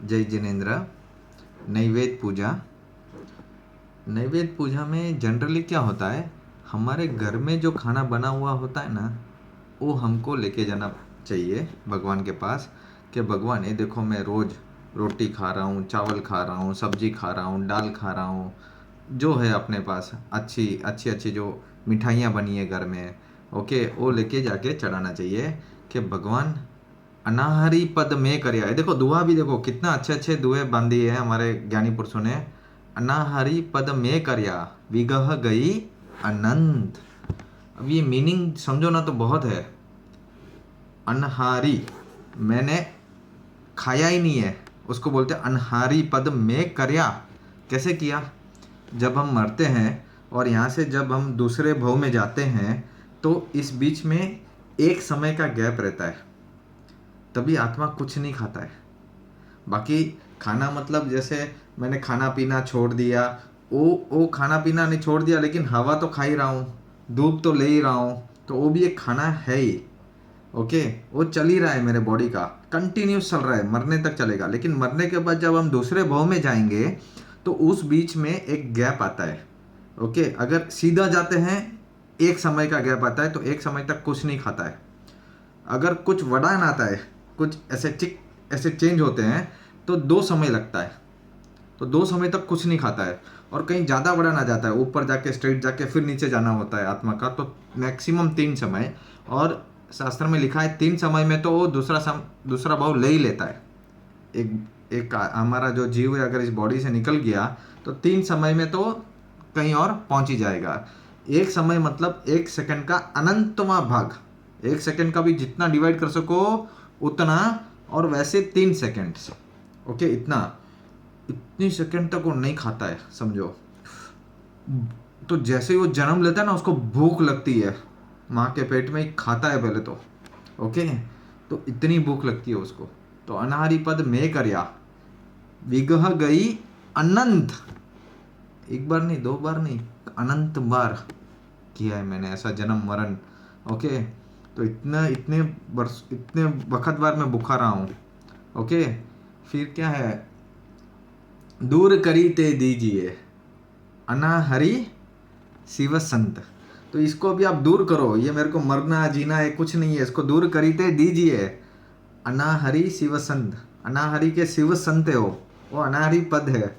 जय जिनेन्द्र। नैवेद्य पूजा। नैवेद्य पूजा में जनरली क्या होता है, हमारे घर में जो खाना बना हुआ होता है ना, वो हमको लेके जाना चाहिए भगवान के पास कि भगवान ये देखो, मैं रोज़ रोटी खा रहा हूँ, चावल खा रहा हूँ, सब्जी खा रहा हूँ, दाल खा रहा हूँ, जो है अपने पास अच्छी अच्छी अच्छी जो मिठाइयाँ बनी है घर में, ओके, वो लेके जाके चढ़ाना चाहिए कि भगवान अनाहरी पद में करया है। देखो दुआ भी, देखो कितना अच्छे अच्छे दुए बांधी है हमारे ज्ञानी पुरुषों ने। अनाहरी पद में करया, विगह गई अनंत। अब ये मीनिंग समझो ना तो बहुत है। अनहारी, मैंने खाया ही नहीं है, उसको बोलते हैं अनहारी पद में करया। कैसे किया? जब हम मरते हैं और यहाँ से जब हम दूसरे भव में जाते हैं, तो इस बीच में एक समय का गैप रहता है, तभी आत्मा कुछ नहीं खाता है। बाकी खाना मतलब जैसे मैंने खाना पीना छोड़ दिया, वो खाना पीना नहीं छोड़ दिया, लेकिन हवा तो खा ही रहा हूँ, धूप तो ले ही रहा हूँ, तो वो भी एक खाना है ही। ओके, वो चल ही रहा है, मेरे बॉडी का कंटिन्यूस चल रहा है, मरने तक चलेगा। लेकिन मरने के बाद जब हम दूसरे भव में जाएंगे, तो उस बीच में एक गैप आता है। ओके, अगर सीधा जाते हैं एक समय का गैप आता है, तो एक समय तक कुछ नहीं खाता है। अगर कुछ वरदान आता है, कुछ ऐसे चेंज होते हैं, तो 2 समय लगता है, तो 2 समय तक कुछ नहीं खाता है। और कहीं ज़्यादा वरदान आ जाता है, ऊपर जाके स्ट्रेट जाके फिर नीचे जाना होता है आत्मा का, तो मैक्सिमम 3 समय। और शास्त्र में लिखा है 3 समय में तो वो दूसरा भाव ले ही लेता है। एक हमारा जो जीव है अगर इस बॉडी से निकल गया, तो 3 समय में तो कहीं और पहुंच ही जाएगा। एक समय मतलब 1 सेकंड का अनंतवा भाग, 1 सेकंड का भी जितना डिवाइड कर सको उतना, और वैसे 3 सेकंड। ओके, इतनी सेकंड तक वो नहीं खाता है, समझो। तो जैसे ही वो जन्म लेता है ना, उसको भूख लगती है, माँ के पेट में ही खाता है पहले तो। ओके, तो इतनी भूख लगती है उसको। तो अनाहरी पद में करया, विगह गई अनंत। एक बार नहीं, 2 बार नहीं, अनंत बार किया है मैंने ऐसा जन्म मरण। ओके, तो इतने वर्ष, इतने वक्त बार मैं भूखा रहा हूँ। ओके, फिर क्या है, दूर करी ते दीजिए अनाहरी शिव संत। तो इसको भी आप दूर करो, ये मेरे को मरना जीना है कुछ नहीं है, इसको दूर करीते दीजिए अनाहरी शिव संत। अनाहरी के शिव संत है वो अनाहरी पद है।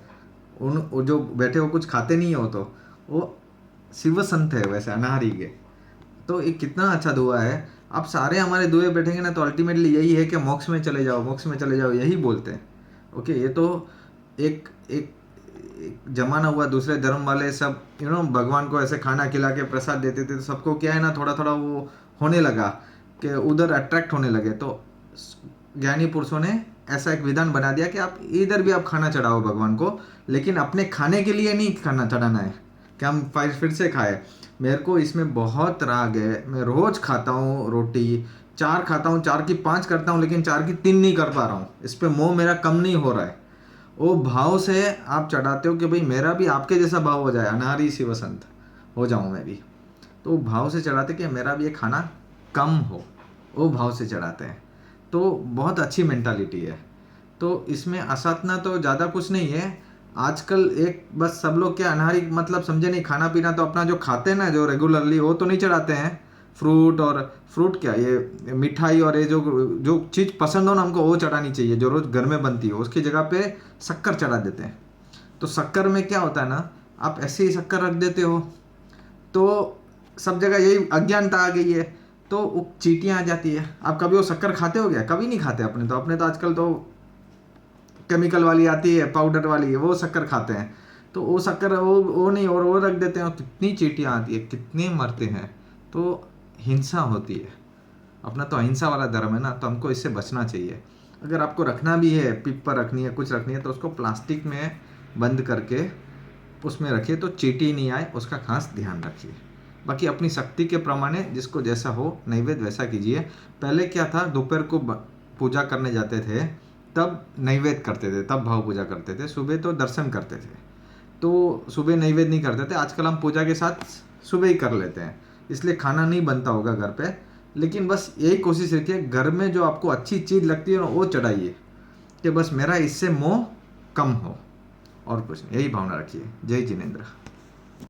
वो जो बैठे हो कुछ खाते नहीं हो, तो वो शिव संत है वैसे अनाहरी के। तो ये कितना अच्छा दुआ है। आप सारे हमारे दुए बैठेंगे ना, तो अल्टीमेटली यही है कि मोक्ष में चले जाओ, मोक्ष में चले जाओ, यही बोलते हैं। ओके, ये तो एक एक एक जमाना हुआ, दूसरे धर्म वाले सब भगवान को ऐसे खाना खिला के प्रसाद देते थे, तो सबको क्या है ना, थोड़ा थोड़ा वो होने लगा कि उधर अट्रैक्ट होने लगे। तो ज्ञानी पुरुषों ने ऐसा एक विधान बना दिया कि आप इधर भी आप खाना चढ़ाओ भगवान को, लेकिन अपने खाने के लिए नहीं खाना चढ़ाना है कि हम फिर से खाए। मेरे को इसमें बहुत राग है, मैं रोज खाता हूँ रोटी, 4 खाता हूँ, 4 की 5 करता हूँ, लेकिन 4 की 3 नहीं कर पा रहा हूँ। इस पे मोह मेरा कम नहीं हो रहा है। वो भाव से आप चढ़ाते हो कि भाई मेरा भी आपके जैसा भाव हो जाए, अनारी शिव संत हो जाऊं मैं भी। तो वो भाव से चढ़ाते कि मेरा भी ये खाना कम हो, वो भाव से चढ़ाते हैं। तो बहुत अच्छी मेंटालिटी है। तो इसमें असाधना तो ज़्यादा कुछ नहीं है। आजकल एक बस सब लोग क्या अनाहारी मतलब समझे नहीं, खाना पीना तो अपना जो खाते हैं ना, जो रेगुलरली, वो तो नहीं चढ़ाते हैं। फ्रूट, और फ्रूट क्या, ये मिठाई और ये जो जो चीज़ पसंद हो ना हमको, वो चढ़ानी चाहिए जो रोज़ घर में बनती हो, उसकी जगह पे शक्कर चढ़ा देते हैं। तो शक्कर में क्या होता है ना, आप ऐसे ही शक्कर रख देते हो, तो सब जगह यही अज्ञानता आ गई है, तो वो चींटियाँ आ जाती है। आप कभी वो शक्कर खाते हो क्या? कभी नहीं खाते। अपने तो आजकल तो केमिकल वाली आती है, पाउडर वाली है, वो शक्कर खाते हैं। तो वो शक्कर वो नहीं, और वो रख देते हैं, और कितनी चींटियाँ आती है, कितने मरते हैं। तो हिंसा होती है। अपना तो अहिंसा वाला धर्म है ना, तो हमको इससे बचना चाहिए। अगर आपको रखना भी है, पिपर रखनी है, कुछ रखनी है, तो उसको प्लास्टिक में बंद करके उसमें रखिए, तो चींटी नहीं आए, उसका खास ध्यान रखिए। बाकी अपनी शक्ति के प्रमाणे जिसको जैसा हो नैवेद्य वैसा कीजिए। पहले क्या था, दोपहर को पूजा करने जाते थे, तब नैवेद्य करते थे, तब भाव पूजा करते थे। सुबह तो दर्शन करते थे, तो सुबह नैवेद्य नहीं करते थे। आजकल हम पूजा के साथ सुबह ही कर लेते हैं, इसलिए खाना नहीं बनता होगा घर पे। लेकिन बस यही कोशिश रखिए, घर में जो आपको अच्छी चीज़ लगती है ना, वो चढ़ाइए। कि बस मेरा इससे मोह कम हो, और कुछ नहीं। यही भावना रखिए। जय जिनेन्द्र।